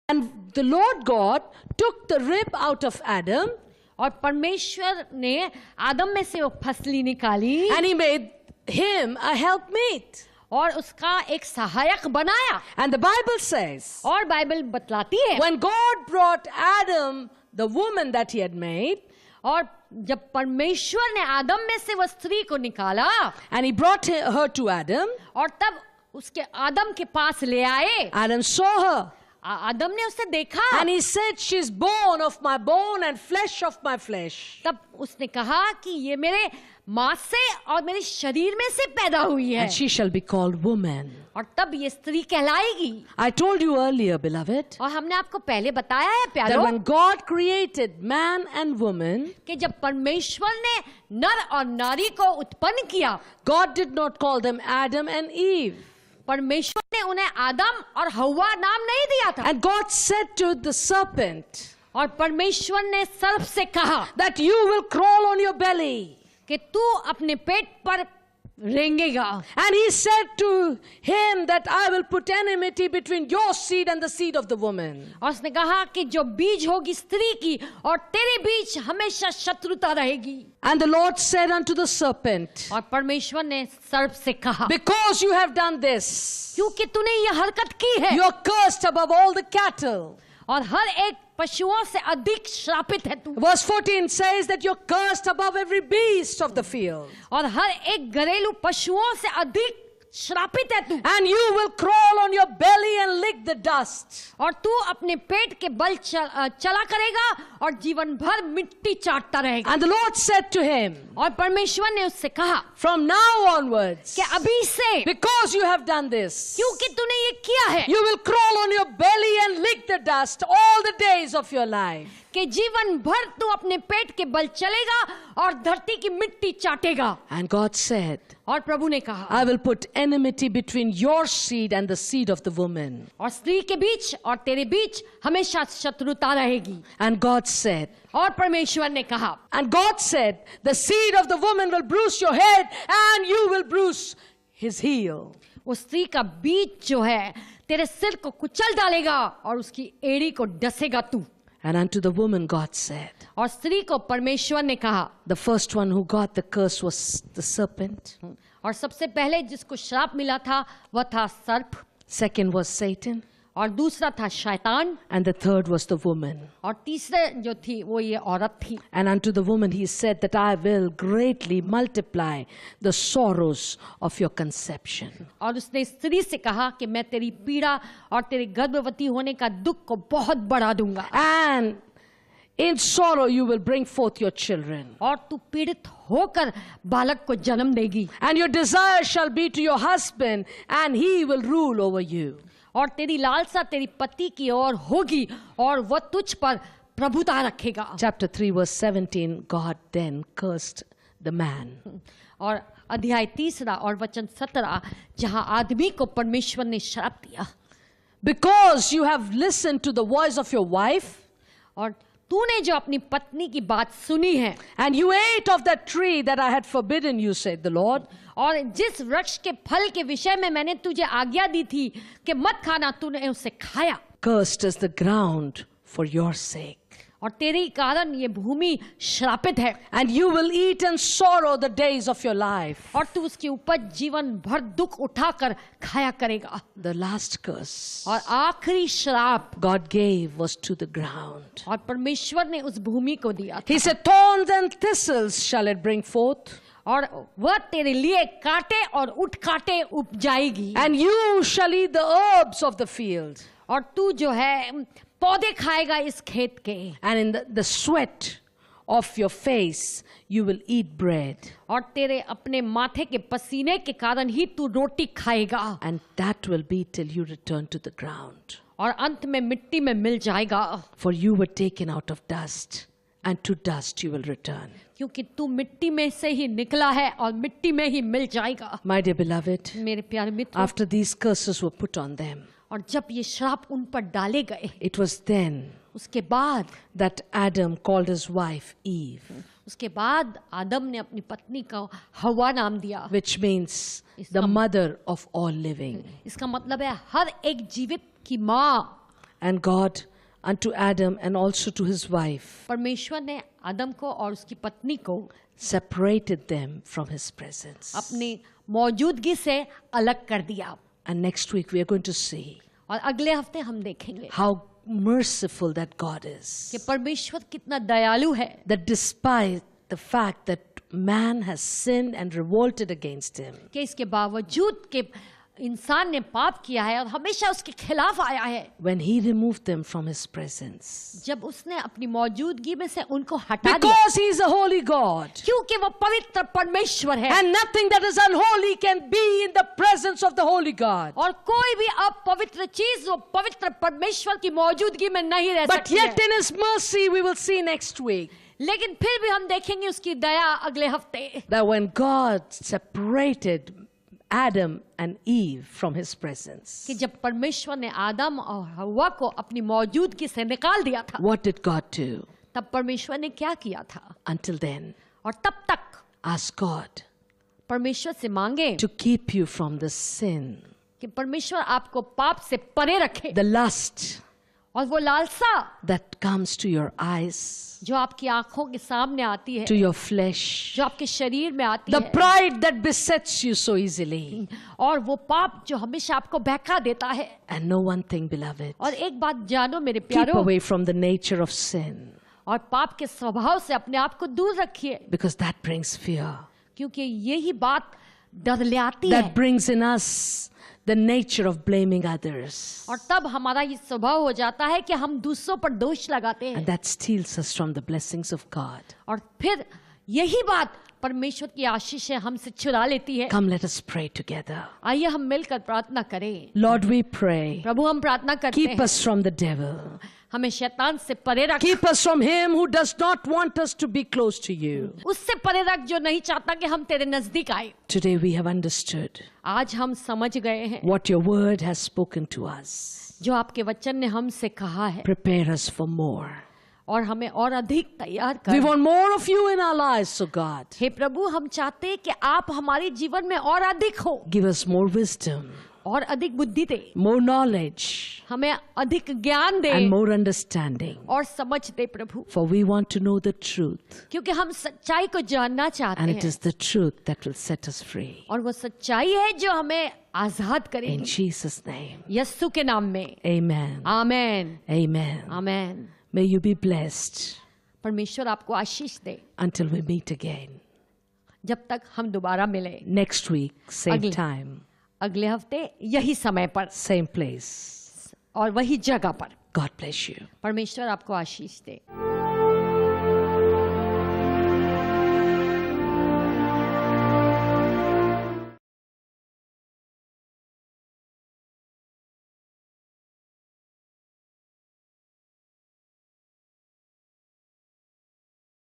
And the Lord God took the rib out of Adam, और परमेश्वर ने आदम में से वो फसली निकाली and he made him a helpmeet. और उसका एक सहायक बनाया. And the Bible says, और बाइबल बतलाती है when God brought Adam the woman that he had made, और जब परमेश्वर ने आदम में से वह स्त्री को निकाला and he brought her to Adam, और तब उसके आदम के पास ले आए, Adam saw her. आदम ने उसे देखा And he said, she's bone of my bone and flesh of my flesh. तब उसने कहा कि ये मेरे मांस से और मेरे शरीर में से पैदा हुई है And she shall be called woman. और तब ये स्त्री कहलाएगी. I told you earlier, beloved, और हमने आपको पहले बताया है that प्यारो when God created man and woman, कि जब परमेश्वर ने नर और नारी को उत्पन्न किया, God did not call them Adam and Eve. परमेश्वर ने उन्हें आदम और हव्वा नाम नहीं दिया था. And God said to the serpent और परमेश्वर ने सर्प से कहा that you will crawl on your belly. कि तू अपने पेट पर रेंगेगा. And he said to him that I will put enmity between your seed and the seed of the woman. और उसने कहा कि जो बीज होगी स्त्री की और तेरे बीच हमेशा शत्रुता रहेगी. And the Lord said unto the serpent, और परमेश्वर ने सर्प से कहा because you have done this, क्योंकि तूने ये हरकत की है you are cursed above all the cattle. और हर एक पशुओं से अधिक श्रापित है तू. Verse 14 says that you're cursed above every beast of the field. और हर एक घरेलू पशुओं से अधिक श्रापित है तू. And you will crawl on your belly and lick the dust. और तू अपने पेट के बल चला करेगा और जीवन भर मिट्टी चाटता रहेगा. And the Lord said to him, और परमेश्वर ने उससे कहा from now onwards, कि अभी से because you have done this, क्योंकि तूने ये किया है you will crawl on your belly and lick the dust all the days of your life. कि जीवन भर तू अपने पेट के बल चलेगा और धरती की मिट्टी चाटेगा. And God said, और प्रभु ने कहा I will put enmity between your seed and the seed of the woman. और स्त्री के बीच और तेरे बीच हमेशा शत्रुता रहेगी. And God said, और परमेश्वर ने कहा and God said, the seed of the woman will bruise your head and you will bruise his heel. वो स्त्री का बीज जो है तेरे सिर को कुचल डालेगा और उसकी एड़ी को डसेगा तू. And unto the woman God said, और स्त्री को परमेश्वर ने कहा, the first one who got the curse was the serpent. और सबसे पहले जिसको श्राप मिला था वह था सर्प. Second was Satan. और दूसरा था शैतान. And the third was the woman. और तीसरे जो थी वो ये औरत थी. And unto the woman he said that I will greatly multiply the sorrows of your conception. और उसने स्त्री से कहा कि मैं तेरी पीड़ा और तेरे गर्भवती होने का दुख को बहुत बढ़ा दूंगा. And in sorrow you will bring forth your children. और तू पीड़ित होकर बालक को जन्म देगी. And your desire shall be to your husband and he will rule over you. और तेरी लालसा तेरी पति की ओर होगी और वह तुझ पर प्रभुता रखेगा. Chapter 3 verse 17, God then cursed the man. और अध्याय 3 और वचन 17 जहां आदमी को परमेश्वर ने श्राप दिया. Because you have listened to the voice of your wife, और तूने जो अपनी पत्नी की बात सुनी है, and you ate of that tree that I had forbidden you, said the Lord. और जिस वृक्ष के फल के विषय में मैंने तुझे आज्ञा दी थी कि मत खाना, तूने उसे खाया. Cursed is the ground for your sake. और तेरे कारण ये भूमि श्रापित है. And you will eat in sorrow the days of your life. और तू उसकी उपज जीवन भर दुख उठाकर खाया करेगा. The last curse और आखिरी श्राप God gave was to the ground. और परमेश्वर ने उस भूमि को दिया था. He said, thorns and thistles shall it bring forth. और वह तेरे लिए कांटे और उठ कांटे उपजाएगी. And you shall eat the herbs of the field. और तू जो है पौधे खाएगा इस खेत के. And in the sweat of your face you will eat bread. और तेरे अपने माथे के पसीने के कारण ही तू रोटी खाएगा. And that will be till you return to the ground. और अंत में मिट्टी में मिल जाएगा. For you were taken out of dust, and to dust you will return. क्योंकि तू मिट्टी में से ही निकला है और मिट्टी में ही मिल जाएगा. My dear beloved, मेरे प्यारे मित्र, after these curses were put on them, और जब ये श्राप उन पर डाले गए, it was then उसके बाद that Adam called his wife Eve, उसके बाद आदम ने अपनी पत्नी को हवा नाम दिया. which means the mother of all living. इसका मतलब है हर एक जीवित की माँ. And God unto Adam and also to his wife परमेश्वर ने आदम को और उसकी पत्नी को separated them from his presence. अपनी मौजूदगी से अलग कर दिया. And next week we are going to see और अगले हफ्ते हम देखेंगे how merciful that God is. कि परमेश्वर कितना दयालु है. That despite the fact that man has sinned and revolted against him, कि इसके बावजूद कि इंसान ने पाप किया है और हमेशा उसके खिलाफ आया है, when he removed them from his presence, जब उसने अपनी मौजूदगी में से उनको हटा दिया, because he is a holy God, क्योंकि वो पवित्र परमेश्वर है and nothing that is unholy can be in the presence of the holy God. और कोई भी अपवित्र चीज वो पवित्र परमेश्वर की मौजूदगी में नहीं रह But सकती yet है. in his mercy we will see next week लेकिन फिर भी हम देखेंगे उसकी दया अगले हफ्ते, that when God separated Adam and Eve from his presence, कि जब परमेश्वर ने आदम और हव्वा को अपनी मौजूदगी से निकाल दिया था, what did God do? तब परमेश्वर ने क्या किया था? Until then, और तब तक ask God परमेश्वर से मांगे to keep you from the sin, कि परमेश्वर आपको पाप से परे रखे, the lust और वो लालसा that comes to your eyes, जो आपकी आंखों के सामने आती है, to your flesh, जो आपके शरीर में आती the है, pride that besets you so easily. और वो पाप जो हमेशा आपको बहका देता है. And know one thing, beloved, और एक बात जानो मेरे keep प्यारों, away from the nature of sin, और पाप के स्वभाव से अपने आप को दूर रखिए, because that brings fear. क्योंकि यही बात डर ले आती है, That brings in us the nature of blaming others. और तब हमारा ये स्वभाव हो जाता है कि हम दूसरों पर दोष लगाते हैं, And that steals us from the blessings of God. और फिर यही बात परमेश्वर की आशीष हमसे चुरा लेती है. Come, let us pray together. आइए हम मिलकर प्रार्थना करें. Lord, we pray. प्रभु हम प्रार्थना करते Keep हैं, us from the devil. हमें शैतान से परे रख, Keep us from him who does not want us to be close to you. उससे परे रख जो नहीं चाहता कि हम तेरे नजदीक आए. Today we have understood आज हम समझ गए हैं what your word has spoken to us. जो आपके वचन ने हमसे कहा है, Prepare us for more. और हमें और अधिक तैयार We कर. want more of you in our lives, so God. हे प्रभु, हम चाहते हैं कि आप हमारे जीवन में और अधिक हो, Give us more wisdom, और अधिक बुद्धि दे, more knowledge, हमें अधिक ज्ञान दे and more understanding. और समझ दे प्रभु, For we want to know the truth, क्योंकि हम सच्चाई को जानना चाहते and it हैं, is the truth that will set us free. और वो सच्चाई है जो हमें आजाद In करेगी. Jesus' name, यस्सु के नाम में amen. Amen. Amen. Amen. May you be blessed परमेश्वर आपको आशीष दे. until we meet again. जब तक हम दोबारा मिले Next week, same Agle- time, अगले हफ्ते यही समय पर same place. और वही जगह पर. God bless you. परमेश्वर आपको आशीष दे.